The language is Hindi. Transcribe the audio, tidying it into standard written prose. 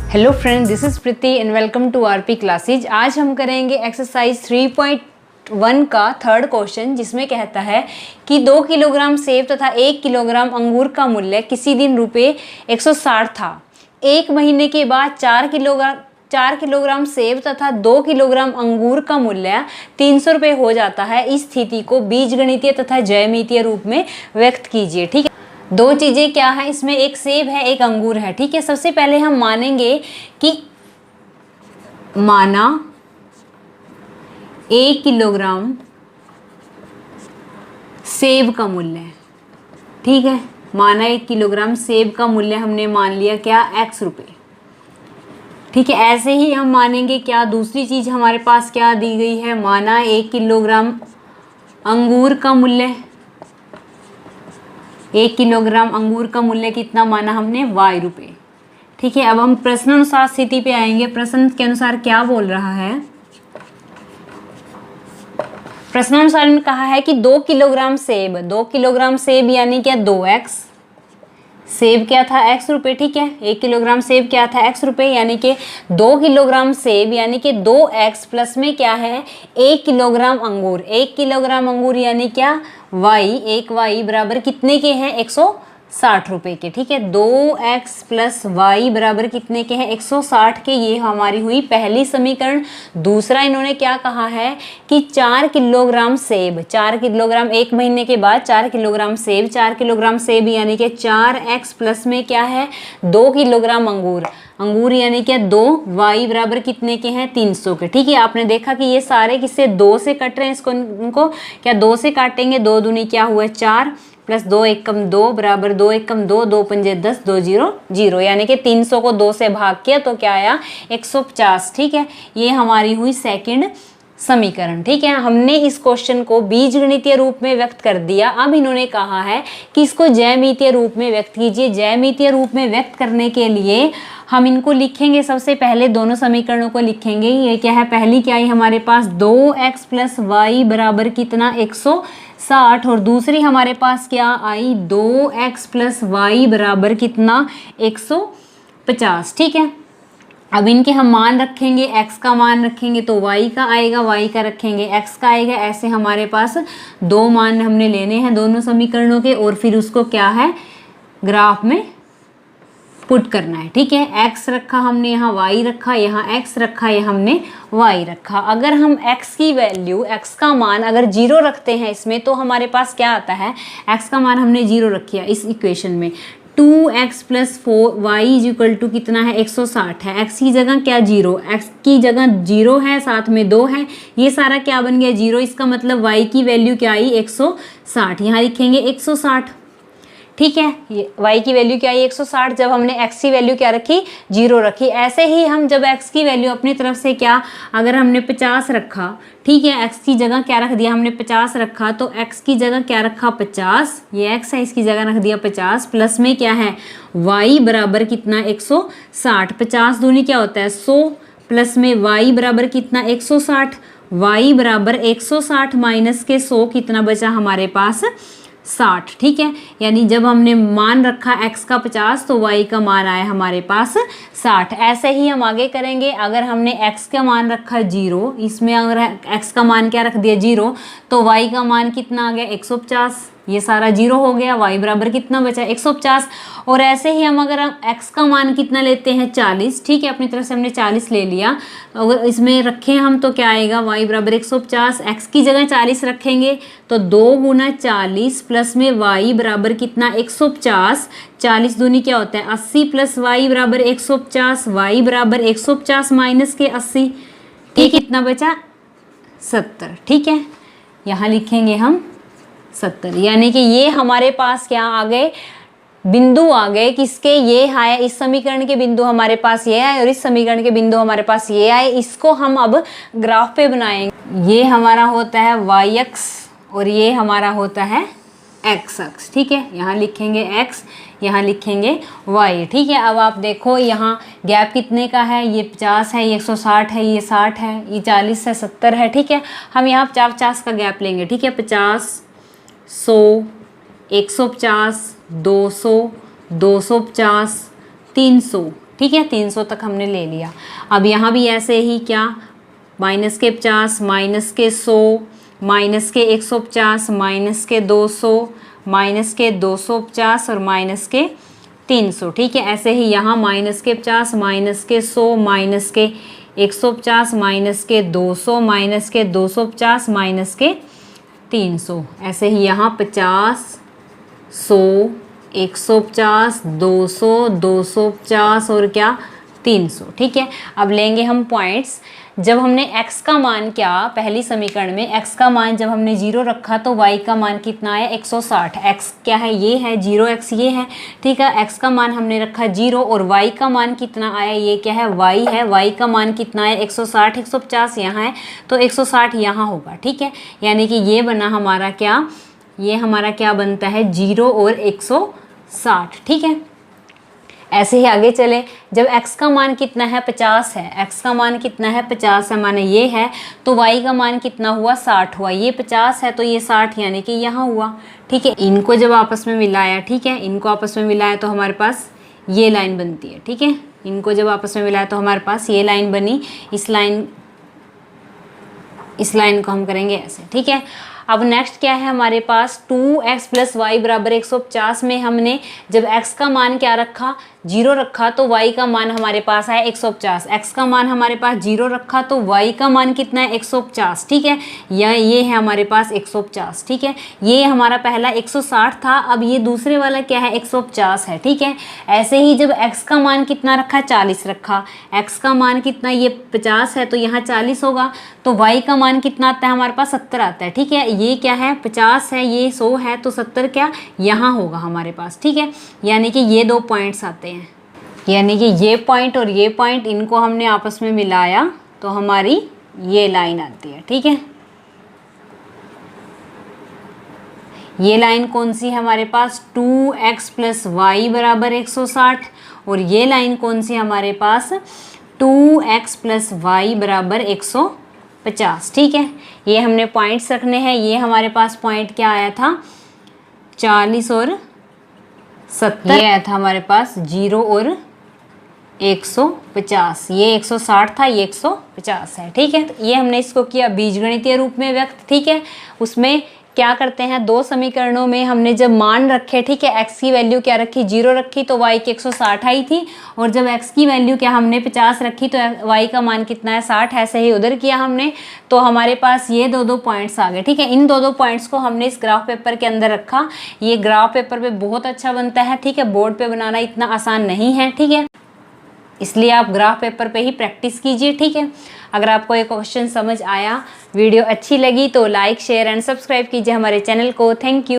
Hello friend, this is Preeti and welcome to RP classes. आज हम करेंगे एक्सरसाइज 3.1 का थर्ड क्वेश्चन, जिसमें कहता है कि 2 किलोग्राम सेब तथा 1 किलोग्राम अंगूर का मूल्य किसी दिन रुपये 160 था। एक महीने के बाद 4 किलोग्राम सेब तथा 2 किलोग्राम अंगूर का मूल्य 300 रुपये हो जाता है। इस स्थिति को बीजगणितीय तथा ज्यामितीय रूप में व्यक्त कीजिए। ठीक है, दो चीज़ें क्या है इसमें, एक सेब है एक अंगूर है। ठीक है, सबसे पहले हम मानेंगे कि माना 1 किलोग्राम सेब का मूल्य है। ठीक है, माना 1 किलोग्राम सेब का मूल्य हमने मान लिया क्या, x रुपये। ठीक है, ऐसे ही हम मानेंगे क्या, दूसरी चीज़ हमारे पास क्या दी गई है, माना 1 किलोग्राम अंगूर का मूल्य, 1 किलोग्राम अंगूर का मूल्य कितना माना हमने, y रुपये। ठीक है, अब हम प्रश्नानुसार स्थिति पे आएंगे। प्रश्न के अनुसार क्या बोल रहा है, प्रश्नानुसार में कहा है कि 2 किलोग्राम सेब यानी क्या 2x, सेब क्या था x रुपये। ठीक है, 1 किलोग्राम सेब क्या था x रुपये, यानी कि 2 किलोग्राम सेब यानी कि 2x प्लस में क्या है 1 किलोग्राम अंगूर। 1 किलोग्राम अंगूर यानी क्या y, 1y बराबर कितने के हैं 160 रुपये के। ठीक है, 2x प्लस y बराबर कितने के हैं 160 के। ये हमारी हुई पहली समीकरण। दूसरा इन्होंने क्या कहा है कि 4 किलोग्राम सेब, 4 किलोग्राम एक महीने के बाद 4 किलोग्राम सेब, 4 किलोग्राम सेब यानी कि 4x प्लस में क्या है 2 किलोग्राम अंगूर यानी क्या 2y बराबर कितने के हैं 300 के। ठीक है, आपने देखा कि ये सारे किससे 2 से कट रहे हैं, इनको क्या 2 से काटेंगे, 2 दूनी क्या हुआ 4 प्लस 2 एकम 2 बराबर 2 एकम 2, 2 पंजे 10, 2 जीरो 0, यानी कि 300 को 2 से भाग किया तो क्या आया 150। ठीक है, ये हमारी हुई सेकंड समीकरण। ठीक है, हमने इस क्वेश्चन को बीजगणितीय रूप में व्यक्त कर दिया। अब इन्होंने कहा है कि इसको ज्यामितीय रूप में व्यक्त कीजिए। ज्यामितीय रूप में व्यक्त करने के लिए हम इनको लिखेंगे, सबसे पहले दोनों समीकरणों को लिखेंगे। ये क्या है, पहली क्या आई हमारे पास 2x प्लस वाई बराबर कितना 160, और दूसरी हमारे पास क्या आई 2x प्लस वाई बराबर कितना 150। ठीक है, अब इनके हम मान रखेंगे, x का मान रखेंगे तो y का आएगा, y का रखेंगे x का आएगा। ऐसे हमारे पास दो मान हमने लेने हैं दोनों समीकरणों के, और फिर उसको क्या है ग्राफ में पुट करना है। ठीक है, x रखा हमने, यहाँ y रखा, यहाँ x रखा, यहाँ हमने y रखा। अगर हम x की वैल्यू, x का मान अगर 0 रखते हैं इसमें, तो हमारे पास क्या आता है, x का मान हमने 0 रखिया इस इक्वेशन में, 2x plus 4y is equal to कितना है 160 है। x की जगह क्या 0, x की जगह 0 है, साथ में 2 है, ये सारा क्या बन गया 0। इसका मतलब y की वैल्यू क्या आई 160, यहाँ लिखेंगे 160। ठीक है, ये y की वैल्यू क्या आई 160, जब हमने x की वैल्यू क्या रखी 0 रखी। ऐसे ही हम जब x की वैल्यू अपनी तरफ से क्या, अगर हमने 50 रखा, ठीक है, x की जगह क्या रख दिया हमने 50 रखा, तो x की जगह क्या रखा 50, ये x है, इसकी जगह रख दिया 50, प्लस में क्या है y बराबर कितना 160, 50 दूनी क्या होता है 100, प्लस में y बराबर कितना 160, y बराबर 160 माइनस के 100 कितना बचा हमारे पास 60। ठीक है, यानी जब हमने मान रखा x का 50 तो y का मान आया हमारे पास 60। ऐसे ही हम आगे करेंगे। अगर हमने x का मान रखा 0, इसमें अगर x का मान क्या रख दिया 0, तो y का मान कितना आ गया 150, ये सारा 0 हो गया, y बराबर कितना बचा 150। और ऐसे ही हम अगर x का मान कितना लेते हैं 40, ठीक है, अपनी तरफ से हमने 40 ले लिया, अगर इसमें रखें हम तो क्या आएगा y बराबर 150, x की जगह 40 रखेंगे तो 2 गुना 40 प्लस में y बराबर कितना 150, 40 दूनी क्या होता है 80, प्लस y बराबर 150, y बराबर 150 माइनस के 80, ठीक कितना बचा 70। ठीक है, यहाँ लिखेंगे हम 70, यानी कि ये हमारे पास क्या आ गए बिंदु आ गए, किसके, ये है, इस समीकरण के बिंदु हमारे पास ये आए और इस समीकरण के बिंदु हमारे पास ये आए। इसको हम अब ग्राफ पे बनाएंगे। ये हमारा होता है y अक्ष और ये हमारा होता है x अक्ष। ठीक है, यहाँ लिखेंगे x, यहाँ लिखेंगे y। ठीक है, अब आप देखो यहाँ गैप कितने का है, ये 50 है, ये 160 है, ये 60 है, ये 40 है, 70 है। ठीक है, हम यहाँ 50 का गैप लेंगे। ठीक है, 50, 100, 150, 200, 250, 300, ठीक है, 300 तक हमने ले लिया। अब यहाँ भी ऐसे ही क्या, माइनस के 50, माइनस के 100, माइनस के 150, माइनस के 200, माइनस के 250 और माइनस के 300। ठीक है, ऐसे ही यहाँ माइनस के 50, माइनस के 100, माइनस के 150, माइनस के 200, माइनस के 250, माइनस के 300। ऐसे ही यहाँ 50, 100, 150, 200, 250 और क्या 300। ठीक है, अब लेंगे हम पॉइंट्स। जब हमने x का मान क्या, पहली समीकरण में x का मान जब हमने 0 रखा तो y का मान कितना आया 160। x क्या है, ये है 0x, ये है। ठीक है, x का मान हमने रखा 0 और y का मान कितना आया, ये क्या है y है। y का मान कितना है 160, 150 यहाँ है तो 160 यहाँ होगा। ठीक है, यानी कि ये बना हमारा क्या, ये हमारा क्या बनता है 0 और 160। ठीक है, ऐसे ही आगे चले। जब x का मान कितना है 50 है, x का मान कितना है 50 है, माने ये है, तो y का मान कितना हुआ 60 हुआ। ये 50 है तो ये 60 यानी कि यहाँ हुआ। ठीक है, इनको जब आपस में मिलाया, ठीक है, इनको आपस में मिलाया तो हमारे पास ये लाइन बनती है। ठीक है, इनको जब आपस में मिलाया तो हमारे पास ये लाइन बनी। इस लाइन को हम करेंगे ऐसे। ठीक है, अब नेक्स्ट क्या है हमारे पास 2x प्लस वाई बराबर 150 में हमने जब x का मान क्या रखा 0 रखा तो y का मान हमारे पास आया 150। x का मान हमारे पास 0 रखा तो y का मान कितना है 150। ठीक है, या ये है हमारे पास 150। ठीक है, ये हमारा पहला 160 था, अब ये दूसरे वाला क्या है 150 है। ठीक है, ऐसे ही जब x का मान कितना रखा 40 रखा, x का मान कितना ये 50 है तो यहाँ 40 होगा, तो y का मान कितना आता है हमारे पास 70 आता है। ठीक है, ये क्या है 50 है, ये 100 है तो 70 क्या यहाँ होगा हमारे पास। ठीक है, यानी कि ये 2 पॉइंट्स आते हैं, यानी कि ये पॉइंट और ये पॉइंट, इनको हमने आपस में मिलाया तो हमारी ये लाइन आती है। ठीक है, ये लाइन कौन सी है हमारे पास 2x प्लस वाई बराबर 160 और ये लाइन कौन सी हमारे पास 2x प्लस वाई बराबर 150। ठीक है, ये हमने पॉइंट्स रखने हैं। ये हमारे पास पॉइंट क्या आया था 40 और 70, ये आया था हमारे पास 0 और 150। ये 160 था, ये 150 है। ठीक है, तो ये हमने इसको किया बीजगणितीय रूप में व्यक्त। ठीक है, उसमें क्या करते हैं 2 समीकरणों में हमने जब मान रखे, ठीक है, x की वैल्यू क्या रखी 0 रखी तो y की 160 आई थी, और जब x की वैल्यू क्या हमने 50 रखी तो y का मान कितना है 60। ऐसे ही उधर किया हमने तो हमारे पास ये 2 पॉइंट्स आ गए। ठीक है, इन 2 पॉइंट्स को हमने इस ग्राफ पेपर के अंदर रखा। ये ग्राफ पेपर पे बहुत अच्छा बनता है। ठीक है, बोर्ड पे बनाना इतना आसान नहीं है। ठीक है, इसलिए आप ग्राफ पेपर पे ही प्रैक्टिस कीजिए। ठीक है, अगर आपको ये क्वेश्चन समझ आया, वीडियो अच्छी लगी तो लाइक शेयर एंड सब्सक्राइब कीजिए हमारे चैनल को। Thank you.